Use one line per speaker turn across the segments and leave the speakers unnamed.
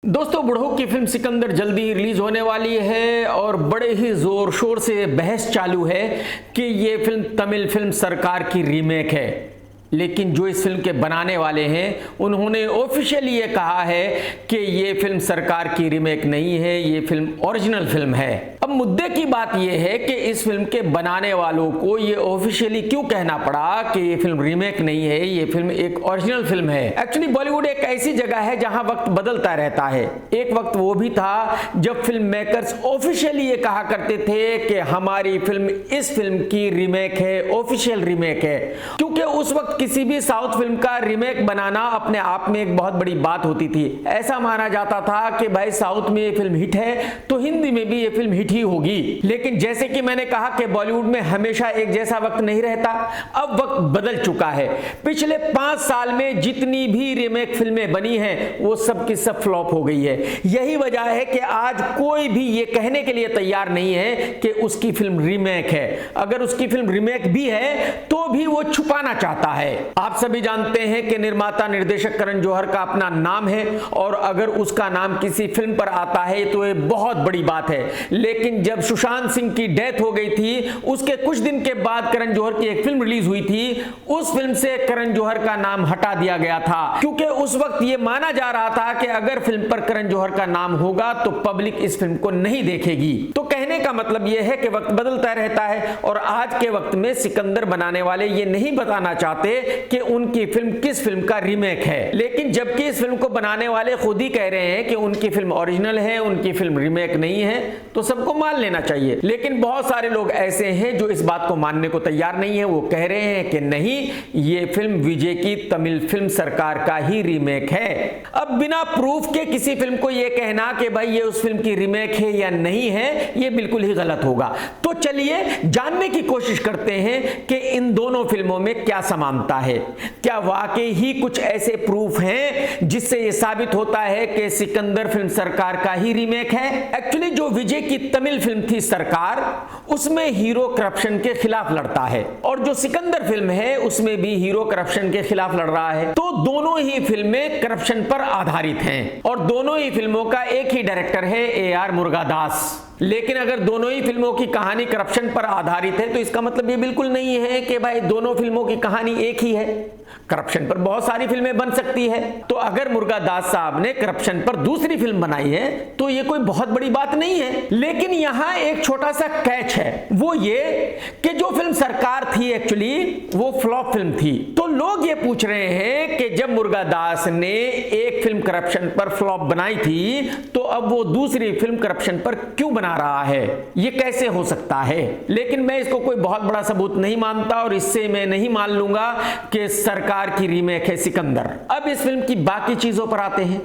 दोस्तों, बुढ़ऊ की फिल्म सिकंदर जल्दी ही रिलीज होने वाली है और बड़े ही जोर शोर से बहस चालू है कि ये फिल्म तमिल फिल्म सरकार की रीमेक है। लेकिन जो इस फिल्म के बनाने वाले हैं उन्होंने ऑफिशियली ये कहा है कि ये फिल्म सरकार की रीमेक नहीं है, ये फिल्म ओरिजिनल फिल्म है। अब मुद्दे की बात यह है कि इस फिल्म के बनाने वालों को ये ऑफिशियली क्यों कहना पड़ा कि ये फिल्म रीमेक नहीं है, ये फिल्म एक ओरिजिनल फिल्म है। एक्चुअली बॉलीवुड एक ऐसी जगह है जहां वक्त बदलता रहता है। एक वक्त वो भी था जब फिल्म मेकर्स ऑफिशियली ये कहा करते थे कि हमारी फिल्म इस फिल्म की रीमेक है, ऑफिशियल रीमेक है, क्योंकि उस वक्त किसी भी साउथ फिल्म का रीमेक बनाना अपने आप में एक बहुत बड़ी बात होती थी। ऐसा माना जाता था कि भाई साउथ में ये फिल्म हिट है तो हिंदी में भी ये फिल्म हिट ही होगी। लेकिन जैसे कि मैंने कहा कि बॉलीवुड में हमेशा एक जैसा वक्त नहीं रहता, अब वक्त बदल चुका है। पिछले 5 साल में जितनी भी रीमेक फिल्में बनी हैं वो सब की सब फ्लॉप हो गई है। यही वजह है कि आज कोई भी ये कहने के लिए तैयार नहीं है कि उसकी फिल्म रीमेक है। अगर उसकी फिल्म रीमेक भी है तो भी वो छुपाना चाहता है। आप सभी जानते हैं कि निर्माता निर्देशक करण जौहर का अपना नाम है और अगर उसका नाम किसी फिल्म पर आता है तो ये बहुत बड़ी बात है। लेकिन जब सुशांत सिंह की डेथ हो गई थी उसके कुछ दिन के बाद करण जौहर की एक फिल्म रिलीज हुई थी, उस फिल्म से करण जौहर का नाम हटा दिया गया था, क्योंकि उस वक्त यह माना जा रहा था कि अगर फिल्म पर करण जौहर का नाम होगा तो पब्लिक इस फिल्म को नहीं देखेगी। तो कहने का मतलब यह है कि वक्त बदलता रहता है और आज के वक्त में सिकंदर बनाने वाले ये नहीं बताना चाहते कि उनकी फिल्म किस फिल्म का रीमेक है। लेकिन जबकि इस फिल्म को बनाने वाले खुद ही कह रहे हैं कि उनकी फिल्म ओरिजिनल है, उनकी फिल्म रीमेक नहीं है, तो सबको मान लेना चाहिए। लेकिन बहुत सारे लोग ऐसे हैं जो इस बात को मानने को तैयार नहीं है। वो कह रहे हैं कि नहीं, ये फिल्म विजय की तमिल फिल्म सरकार का ही रीमेक है। अब बिना प्रूफ के किसी फिल्म को यह कहना कि भाई ये उस फिल्म की रीमेक है या नहीं है, यह बिल्कुल ही गलत होगा। तो चलिए जानने की कोशिश करते हैं कि इन दोनों फिल्मों में क्या समानता है। क्या वाकई ही कुछ ऐसे प्रूफ हैं जिससे यह साबित होता है कि सिकंदर फिल्म सरकार का ही रीमेक है। एक्चुअली जो विजय की तमिल फिल्म थी सरकार, उसमें हीरो करप्शन के खिलाफ लड़ता है और जो सिकंदर फिल्म है उसमें भी हीरो करप्शन के खिलाफ लड़ रहा है। तो दोनों ही फिल्में करप्शन पर आधारित हैं और दोनों ही फिल्मों का एक ही डायरेक्टर है, AR मुरुगदास। लेकिन अगर दोनों ही फिल्मों की कहानी करप्शन पर आधारित है तो इसका मतलब ये बिल्कुल नहीं है कि भाई दोनों फिल्मों की कहानी एक ही है। करप्शन पर बहुत सारी फिल्में बन सकती है। तो अगर मुरुगदास साहब ने करप्शन पर दूसरी फिल्म बनाई है तो ये कोई बहुत बड़ी बात नहीं है। लेकिन यहां एक छोटा सा कैच है, वो ये कि जो फिल्म सरकार थी एक्चुअली वो फ्लॉप फिल्म थी। तो लोग ये पूछ रहे हैं कि जब मुरुगदास ने एक फिल्म करप्शन पर फ्लॉप बनाई थी तो अब वो दूसरी फिल्म करप्शन पर क्यों बना रहा है, ये कैसे हो सकता है। लेकिन मैं इसको कोई बहुत बड़ा सबूत नहीं मानता और इससे मैं नहीं मान लूंगा कि सरकार की रीमेक है सिकंदर। अब इस फिल्म की बाकी चीजों पर आते हैं।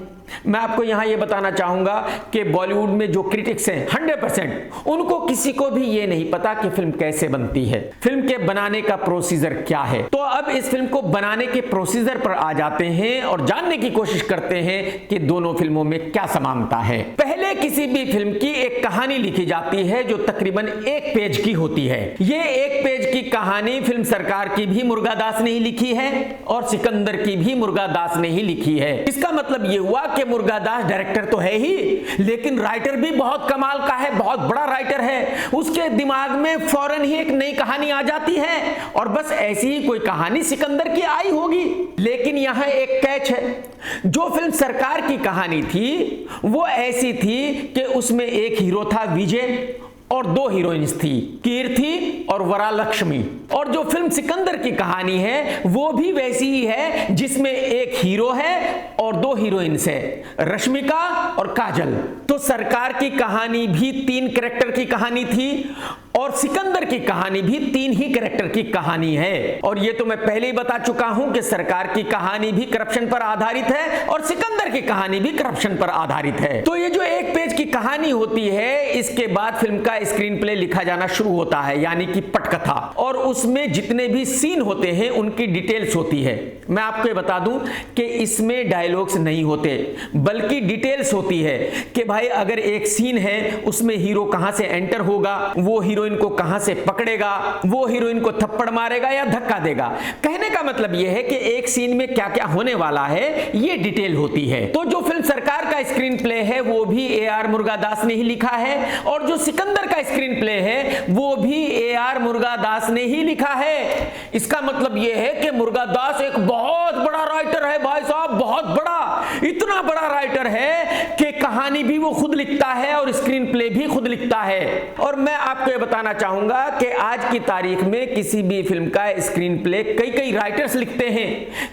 मैं आपको यहां यह बताना चाहूंगा कि बॉलीवुड में जो क्रिटिक्स हैं 100% उनको किसी को भी यह नहीं पता कि फिल्म कैसे बनती है, फिल्म के बनाने का प्रोसीजर क्या है। तो अब इस फिल्म को बनाने के प्रोसीजर पर आ जाते हैं और जानने की कोशिश करते हैं कि दोनों फिल्मों में क्या समानता है। पहले किसी भी फिल्म की एक कहानी लिखी जाती है जो तकरीबन 1 पेज की होती है। ये 1 पेज की कहानी फिल्म सरकार की भी मुरुगदास ने ही लिखी है और सिकंदर की भी मुरुगदास ने ही लिखी है। इसका मतलब यह हुआ कि मुरुगदास डायरेक्टर तो है ही, लेकिन राइटर भी बहुत कमाल का है, बहुत बड़ा राइटर है। उसके दिमाग में फौरन ही एक नई कहानी आ जाती है और बस ऐसी ही कोई कहानी सिकंदर की आई होगी। लेकिन यहां एक कैच है, जो फिल्म सरकार की कहानी थी वो ऐसी थी कि उसमें एक हीरो था विजय और 2 हीरोइंस थी, कीर्ति और वरालक्ष्मी। और जो फिल्म सिकंदर की कहानी है वो भी वैसी ही है जिसमें एक हीरो है और 2 हीरोइंस है, रश्मिका और काजल। तो सरकार की कहानी भी 3 कैरेक्टर की कहानी थी और सिकंदर की कहानी भी 3 ही कैरेक्टर की कहानी है। और ये तो मैं पहले ही बता चुका हूं कि सरकार की कहानी भी करप्शन पर आधारित है और सिकंदर की कहानी भी करप्शन पर आधारित है। तो ये जो 1 पेज की कहानी होती है, इसके बाद फिल्म का स्क्रीन प्ले लिखा जाना शुरू होता है, यानी कि पटकथा, और उसमें जितने भी सीन होते हैं उनकी डिटेल्स होती है। मैं आपको ये बता दूं कि इसमें डायलॉग्स नहीं होते बल्कि डिटेल्स होती है कि भाई अगर एक सीन है उसमें हीरो कहां से एंटर होगा, वो हीरोइन हीरोइन को कहां से पकड़ेगा, वो हीरोइन को थप्पड़ मारेगा या धक्का देगा। कहने का मतलब यह है कि एक सीन में क्या क्या होने वाला है ये डिटेल होती है। तो जो फिल्म सरकार का स्क्रीन प्ले है वो भी A.R. मुर्गादास ने ही लिखा है, और जो सिकंदर का स्क्रीन प्ले है वो भी A.R. मुर्गादास ने ही लिखा है। इसका मतलब यह है कि मुर्गादास एक बहुत बड़ा राइटर है भाई साहब, बहुत बड़ा, इतना बड़ा राइटर है कि कहानी भी वो खुद लिखता है और स्क्रीन प्ले भी खुद लिखता है। और मैं आपको ये बताना चाहूंगा कि आज की तारीख में किसी भी फिल्म का स्क्रीन प्ले कई कई राइटर्स लिखते हैं।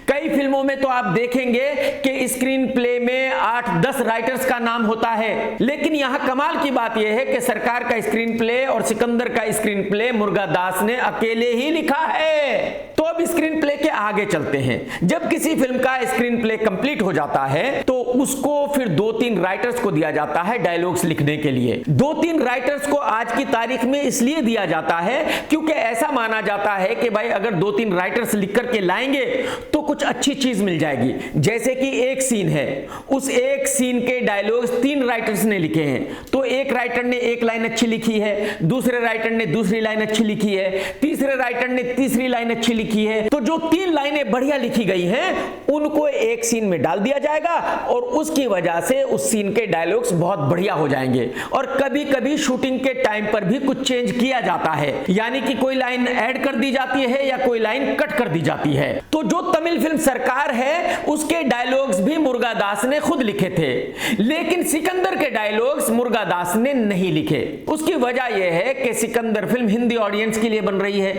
कई फिल्मों में तो आप देखेंगे कि स्क्रीन प्ले में 8-10 राइटर्स का नाम होता है, लेकिन यहां कमाल की बात यह है कि सरकार का स्क्रीन प्ले और सिकंदर का स्क्रीन प्ले मुर्गादास ने अकेले ही लिखा है। तो अब स्क्रीन प्ले के आगे चलते हैं। जब किसी फिल्म का स्क्रीन प्ले कंप्लीट हो जाता है तो उसको फिर 2-3 राइटर्स को दिया जाता है डायलॉग्स लिखने के लिए। 2-3 राइटर्स को आज की तारीख में इसलिए दिया जाता है क्योंकि ऐसा माना जाता है कि भाई अगर 2-3 राइटर्स लिख करके लाएंगे तो कुछ अच्छी चीज मिल जाएगी। जैसे कि एक सीन है, उस एक सीन के डायलॉग्स 3 राइटर्स ने लिखे हैं, तो एक राइटर ने एक लाइन अच्छी लिखी है, दूसरे राइटर ने दूसरी लाइन अच्छी लिखी है, तीसरे राइटर ने तीसरी लाइन अच्छी लिखी है। तो जो 3 लाइनें बढ़िया लिखी गई हैं उनको एक सीन में डाल दिया जाएगा और उसकी वजह से उस सीन के डायलॉग्स बहुत बढ़िया हो जाएंगे। और कभी कभी शूटिंग के टाइम पर भी कुछ चेंज किया जाता है, यानी कि कोई लाइन ऐड कर दी जाती है या कोई लाइन कट कर दी जाती है। तो जो तमिल फिल्म सरकार है उसके डायलॉग्स भी मुर्गादास ने खुद लिखे थे, लेकिन सिकंदर के डायलॉग्स मुर्गादास ने नहीं लिखे। उसकी वजह यह है कि सिकंदर फिल्म हिंदी ऑडियंस के लिए बन रही है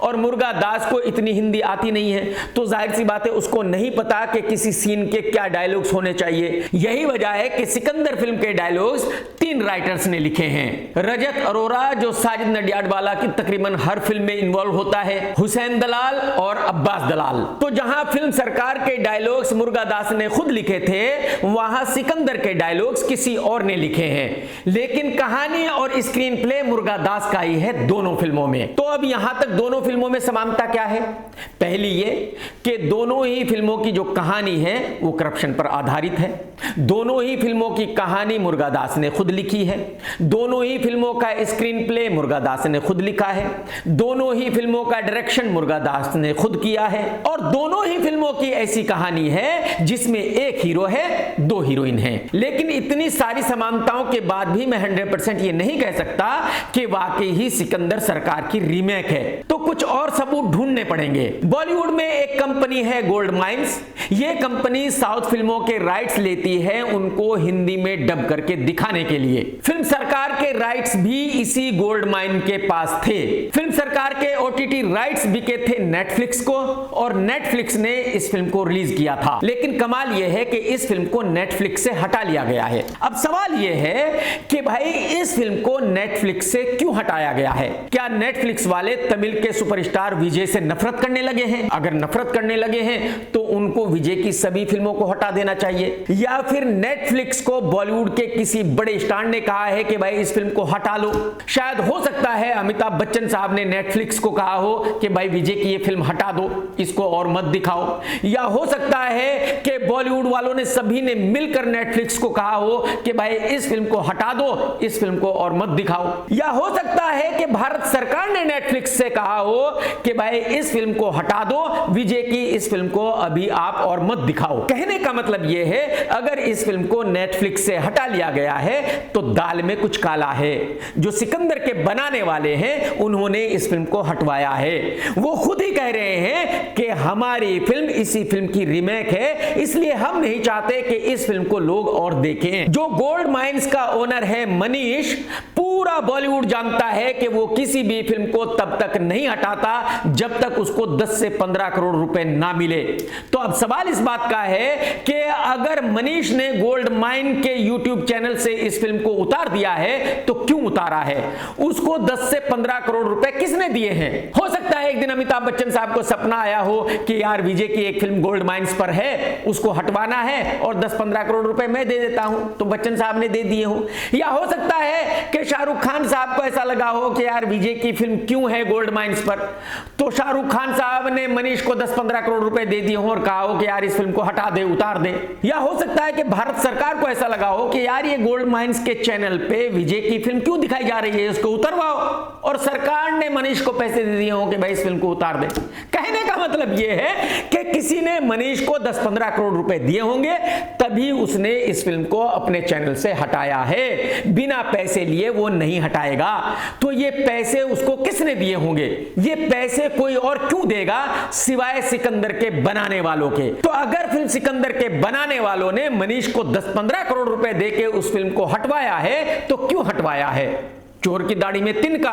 और मुर्गादास को इतनी हिंदी आती नहीं है, तो जाहिर सी बात है उसको नहीं पता कि किसी सीन के क्या डायलॉग्स होने चाहिए। यही वजह है कि सिकंदर फिल्म के डायलॉग्स 3 राइटर्स ने लिखे हैं। रजत अरोरा जो साजिद नडियाडवाला की तकरीबन हर फिल्म में इन्वॉल्व होता है, हुसैन दलाल और अब्बास दलाल। तो जहां फिल्म सरकार के डायलॉग्स मुर्गादास ने खुद लिखे थे वहां सिकंदर के डायलॉग्स किसी और ने लिखे हैं, लेकिन कहानी और स्क्रीन प्ले मुर्गादास का ही है दोनों फिल्मों में। तो अब यहां तक दोनों फिल्मों में समानता क्या है? पहली ये कि दोनों ही फिल्मों की जो कहानी है वो करप्शन पर आधारित है। दोनों ही फिल्मों की कहानी मुर्गादास ने खुद लिखी है। दोनों ही फिल्मों का स्क्रीन प्ले मुर्गादास ने खुद लिखा है। दोनों ही फिल्मों का डायरेक्शन मुर्गादास ने खुद किया है। और दोनों ही फिल्मों की ऐसी कहानी है जिसमें एक हीरो है, 2 हीरोइन है। लेकिन इतनी सारी समानताओं के बाद भी मैं 100% ये नहीं कह सकता कि वाकई ही सिकंदर सरकार की रीमेक है। तो कुछ और सबूत ढूंढने पड़ेंगे। बॉलीवुड में एक कंपनी है गोल्ड माइंस। ये कंपनी साउथ फिल्मों के राइट्स लेती है उनको हिंदी में डब करके दिखाने के लिए। फिल्म सरकार के राइट्स भी इसी गोल्ड माइन के पास थे। फिल्म सरकार के OTT राइट्स बिके थे नेटफ्लिक्स को और नेटफ्लिक्स ने इस फिल्म को रिलीज किया था। लेकिन कमाल यह है कि इस फिल्म को नेटफ्लिक्स से हटा लिया गया है। अब सवाल यह है कि भाई इस फिल्म को नेटफ्लिक्स से क्यों हटाया गया है? क्या नेटफ्लिक्स वाले तमिल के सुपरस्टार विजय से नफरत करने लगे हैं? अगर नफरत करने लगे हैं तो उनको विजय की सभी फिल्मों को हटा देना चाहिए, या फिर नेटफ्लिक्स को बॉलीवुड के किसी बड़े स्टार ने कहा है कि भाई इस फिल्म को हटा लो। शायद हो सकता है अमिताभ बच्चन साहब ने नेटफ्लिक्स को कहा हो कि भाई विजय की ये फिल्म हटा दो, इसको और मत दिखाओ। या हो सकता है कि बॉलीवुड वालों ने सभी ने मिलकर नेटफ्लिक्स को कहा हो कि भाई इस फिल्म को हटा दो, इस फिल्म को और मत दिखाओ। या हो सकता है कि भारत सरकार ने नेटफ्लिक्स से कहा हो कि भाई इस फिल्म को हटा दो, विजय की इस फिल्म को अभी आप और मत दिखाओ। कहने का मतलब यह है अगर इस फिल्म को नेटफ्लिक्स से हटा लिया गया है तो दाल में कुछ काला है। जो सिकंदर के बनाने वाले हैं उन्होंने इस फिल्म को हटवाया है। वो खुद ही कह रहे हैं कि हमारी फिल्म इसी फिल्म की रीमेक है, इसलिए हम नहीं चाहते कि इस फिल्म को लोग और देखें। जो गोल्ड माइंस का ओनर है मनीष, पूरा बॉलीवुड जानता है कि वो किसी भी फिल्म को तब तक नहीं हटाता जब तक उसको 10 से 15 करोड़ रुपए ना मिले। तो अब सवाल इस बात का है कि अगर मनीष ने गोल्ड माइन के YouTube चैनल से इस फिल्म को उतार दिया है तो क्यों उतारा है? उसको 10 से 15 करोड़ रुपए किसने दिए हैं? हो सकता है एक दिन अमिताभ बच्चन साहब को सपना आया हो कि यार विजय की एक फिल्म गोल्ड माइंस पर है, उसको हटवाना है और 10-15 करोड़ रुपए मैं दे देता हूं, तो बच्चन साहब ने दे दिए हो। या हो सकता है कि शाहरुख खान साहब को ऐसा लगा हो कि यार विजय की फिल्म क्यों है गोल्ड माइंस पर, तो शाहरुख खान साहब ने मनीष को 10-15 करोड़ रुपए दे दिए हो और कहा हो कि यार इस फिल्म को हटा दे, उतार दे। या हो सकता है कि भारत सरकार को ऐसा लगा हो कि यार ये गोल्ड माइंस के चैनल पे विजय की फिल्म क्यों दिखाई जा रही है, इसको उतरवाओ, और सरकार ने मनीष को पैसे दे दिए हो कि भाई इस फिल्म को उतार दे। कहने का मतलब यह है कि किसी ने मनीष को 10-15 करोड़ रुपए दिए होंगे, तभी उसने इस फिल्म को अपने चैनल से हटाया है। बिना पैसे लिए वो नहीं हटाएगा। तो ये पैसे उसको किसने दिए होंगे? ये पैसे कोई और क्यों देगा सिवाय सिकंदर के बनाने वालों के। तो अगर फिल्म सिकंदर के बनाने वालों ने मनीष को 10-15 करोड़ रुपए देके उस फिल्म को हटवाया है, तो क्यों हटवाया है? चोर की दाढ़ी में तिनका।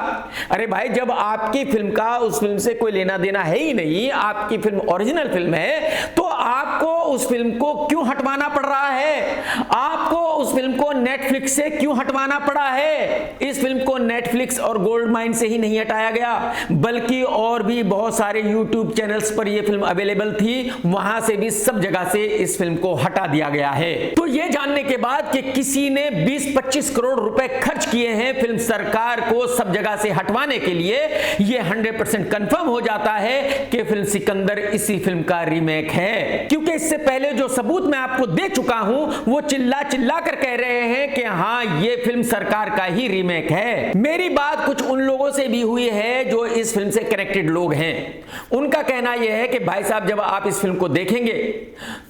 अरे भाई, जब आपकी फिल्म का उस फिल्म से कोई लेना देना है ही नहीं, आपकी फिल्म ओरिजिनल फिल्म है, तो आपको उस फिल्म को क्यों हटवाना पड़ रहा है? आपको उस फिल्म को नेटफ्लिक्स से क्यों हटवाना पड़ा है? इस फिल्म को नेटफ्लिक्स और गोल्ड माइन से ही नहीं हटाया गया, बल्कि और भी बहुत सारे यूट्यूब चैनल्स पर यह फिल्म अवेलेबल थी, वहां से भी सब जगह से इस फिल्म को हटा दिया गया है। तो यह जानने के बाद कि किसी ने 20-25 करोड़ रुपए खर्च किए हैं फिल्म सरकार को सब जगह से हटवाने के लिए, यह 100% कंफर्म हो जाता है कि फिल्म सिकंदर इसी फिल्म का रीमेक है। क्योंकि इससे पहले जो सबूत मैं आपको दे चुका हूं, वो चिल्ला चिल्ला कर कह रहे हैं कि हां ये फिल्म सरकार का ही रीमेक है। मेरी बात कुछ उन लोगों से भी हुई है जो इस फिल्म से कनेक्टेड लोग हैं। उनका कहना यह है कि भाई साहब, जब आप इस फिल्म को देखेंगे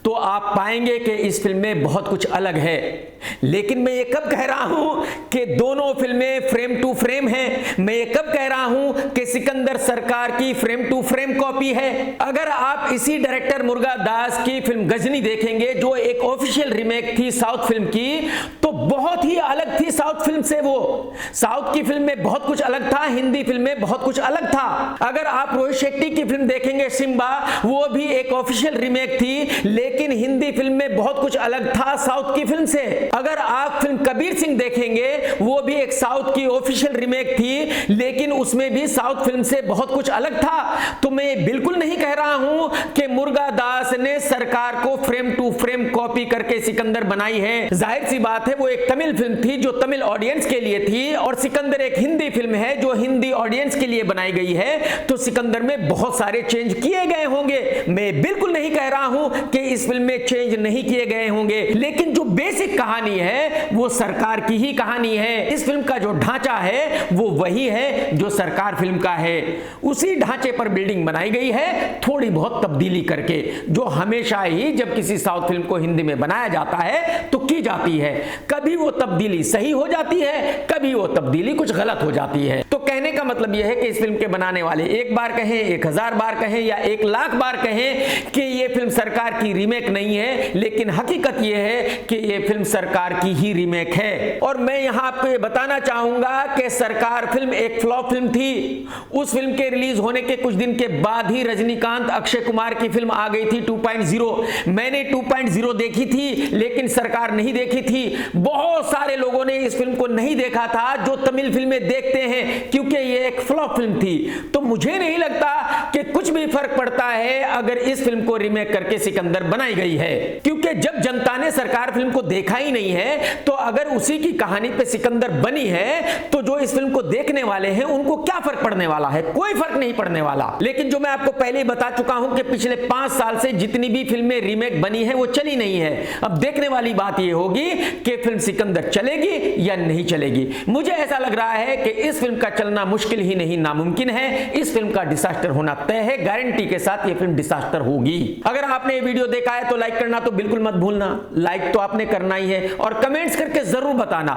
तो आप पाएंगे कि इस फिल्म में बहुत कुछ अलग है। लेकिन मैं ये कब कह रहा हूं कि दोनों फिल्में फ्रेम टू फ्रेम हैं? मैं ये कब कह रहा हूं कि सिकंदर सरकार की फ्रेम टू फ्रेम कॉपी है? अगर आप इसी डायरेक्टर मुर्गा दास की फिल्म गजनी देखेंगे, जो एक ऑफिशियल रीमेक थी साउथ फिल्म की, तो बहुत ही अलग थी साउथ फिल्म से। वो साउथ की फिल्म में बहुत कुछ अलग था, हिंदी फिल्म में बहुत कुछ अलग था। अगर आप रोहित शेट्टी की फिल्म देखेंगे सिम्बा, वो भी एक ऑफिशियल रीमेक थी, लेकिन हिंदी फिल्म में बहुत कुछ अलग था साउथ की फिल्म से। अगर आप फिल्म कबीर सिंह देखेंगे, वो भी एक साउथ की ऑफिशियल रीमेक थी, लेकिन उसमें भी साउथ फिल्म से बहुत कुछ अलग था। तो मैं बिल्कुल नहीं कह रहा हूं कि मुर्गा दास ने सरकार को फ्रेम टू फ्रेम कॉपी करके सिकंदर बनाई है। जाहिर सी बात है, वो एक तमिल फिल्म थी जो तमिल ऑडियंस के लिए थी, और सिकंदर एक हिंदी फिल्म है जो हिंदी ऑडियंस के लिए बनाई गई है। तो सिकंदर में बहुत सारे चेंज किए गए होंगे। मैं बिल्कुल नहीं कह रहा हूं कि इस फिल्म में चेंज नहीं किए गए होंगे, लेकिन जो बेसिक कहानी है वो सरकार की ही कहानी है। इस फिल्म का जो ढांचा है वो वही है जो सरकार फिल्म का है। उसी ढांचे पर बिल्डिंग बनाई गई है, थोड़ी बहुत तब्दीली करके, जो हमेशा ही जब किसी साउथ फिल्म को हिंदी में बनाया जाता है तो की जाती है। कभी वो तब्दीली सही हो जाती है, कभी वो तब्दीली कुछ गलत हो जाती है। तो कहने का मतलब यह है कि इस फिल्म के बनाने वाले एक बार कहें, 1000 बार कहें या 1 लाख बार कहें कि यह फिल्म सरकार की रीमेक नहीं है, लेकिन हकीकत यह है कि यह फिल्म सरकार की ही रीमेक है। और मैं यहां आपको यह बताना चाहूंगा कि सरकार फिल्म एक फ्लॉप फिल्म थी। उस फिल्म के रिलीज होने के कुछ दिन के बाद ही रजनीकांत अक्षय कुमार की फिल्म आ गई थी 2.0। मैंने 2.0 देखी थी, लेकिन सरकार नहीं देखी थी। बहुत सारे लोगों ने इस फिल्म को नहीं देखा था जो तमिल फिल्में देखते हैं, क्योंकि ये एक फ्लॉप फिल्म थी। तो मुझे नहीं लगता कि कुछ भी फर्क पड़ता है अगर इस फिल्म को रीमेक करके सिकंदर बनाई गई है, क्योंकि जब जनता ने सरकार फिल्म को देखा ही नहीं है, तो अगर उसी की कहानी पे सिकंदर बनी है, तो जो इस फिल्म को देखने वाले हैं उनको क्या फर्क पड़ने वाला है? कोई फर्क नहीं पड़ने वाला। लेकिन जो मैं आपको पहले ही बता चुका हूं कि पिछले 5 साल से जितनी भी फिल्में रीमेक बनी है वो चली नहीं है। अब देखने वाली बात ये होगी कि फिल्म सिकंदर चलेगी या नहीं चलेगी। मुझे ऐसा लग रहा है कि इस फिल्म का चलना मुश्किल ही नहीं नामुमकिन है। इस फिल्म का डिसास्टर होना तय है, गारंटी के साथ ये फिल्म डिसास्टर होगी। अगर आपने ये वीडियो देखा है तो लाइक करना तो बिल्कुल मत भूलना। लाइक तो आपने करना ही है, और कमेंट्स करके जरूर बताना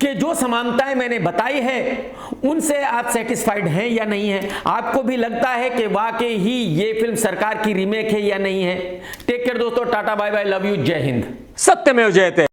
कि जो समानताएं मैंने बताई है उनसे आप सेटिस्फाइड हैं या नहीं है। आपको भी लगता है कि वाकई ही ये फिल्म सरकार की रीमेक है या नहीं है। टेक केयर दोस्तों, tata bye bye, love you, जय हिंद, सत्यमेव जयते।